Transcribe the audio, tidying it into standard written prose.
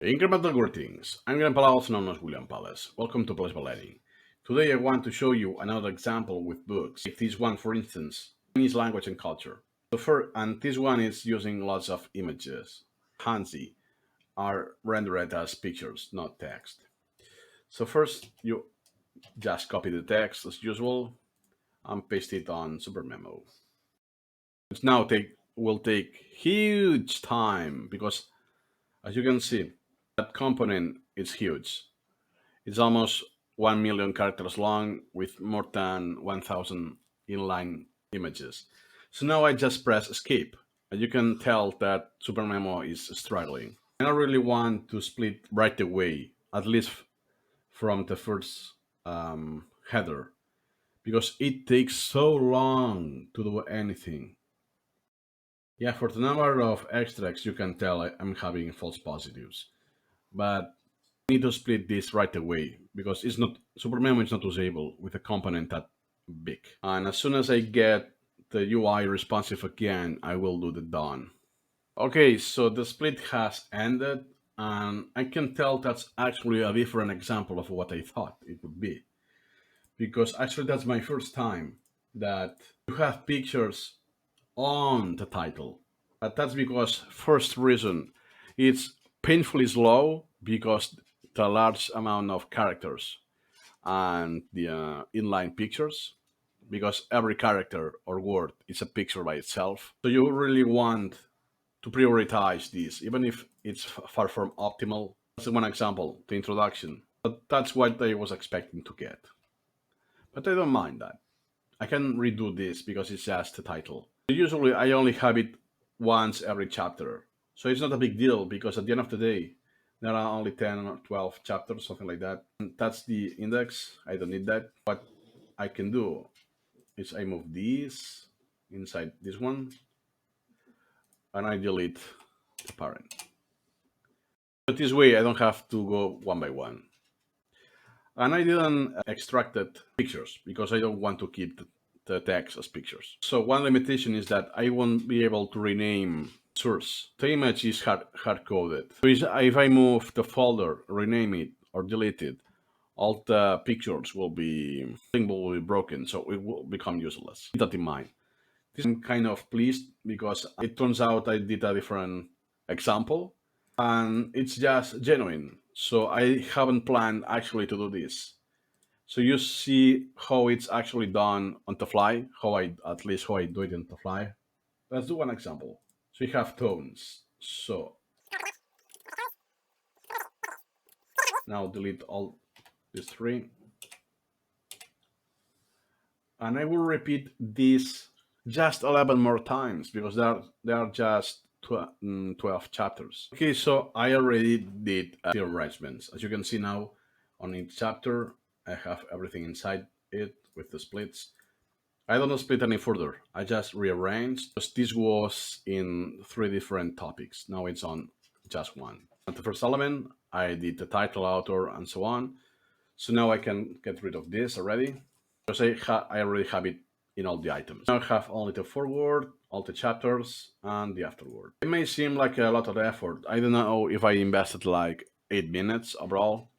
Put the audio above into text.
Incremental greetings. I'm William Palace, also known as William Palace. Welcome to Palace Learning. Today I want to show you another example with books. If this one, for instance, Chinese language and culture. And this one is using lots of images. Hanzi are rendered as pictures, not text. So first, you just copy the text as usual and paste it on SuperMemo. It now will take huge time because, as you can see, that component is huge. It's almost 1 million characters long with more than 1,000 inline images. So now I just press escape. And you can tell that SuperMemo is struggling. I don't really want to split right away, at least from the first header, because it takes so long to do anything. Yeah, for the number of extracts, you can tell I'm having false positives. But need to split this right away because it's not SuperMemo is not usable with a component that big. And as soon as I get the UI responsive again, I will do the done. Okay, so the split has ended, and I can tell that's actually a different example of what I thought it would be. Because actually that's my first time that you have pictures on the title. But that's because first reason, it's painfully slow because the large amount of characters and the inline pictures, because every character or word is a picture by itself. So you really want to prioritize this, even if it's far from optimal. That's one example, the introduction. But that's what I was expecting to get. But I don't mind that. I can redo this because it's just the title. Usually I only have it once every chapter. So it's not a big deal because at the end of the day, there are only 10 or 12 chapters, something like that. And that's the index. I don't need that. What I can do is I move these inside this one and I delete the parent. But this way I don't have to go one by one. And I didn't extracted pictures because I don't want to keep the text as pictures. So one limitation is that I won't be able to rename source. The image is hard coded. So if I move the folder, rename it, or delete it, all the pictures will be broken, so it will become useless. Keep that in mind. I'm kind of pleased because it turns out I did a different example and it's just genuine. So I haven't planned actually to do this. So you see how it's actually done on the fly, how I do it on the fly. Let's do one example. So you have tones. So now delete all these three. And I will repeat this just 11 more times because there are just 12 chapters. Okay, so I already did the arrangements. As you can see now, on each chapter, I have everything inside it with the splits. I don't split any further. I just rearranged because this was in 3 different topics. Now it's on just one. At the first element, I did the title, author, and so on. So now I can get rid of this already because I already have it in all the items. Now I have only the foreword, all the chapters, and the afterword. It may seem like a lot of effort. I don't know if I invested like 8 minutes overall.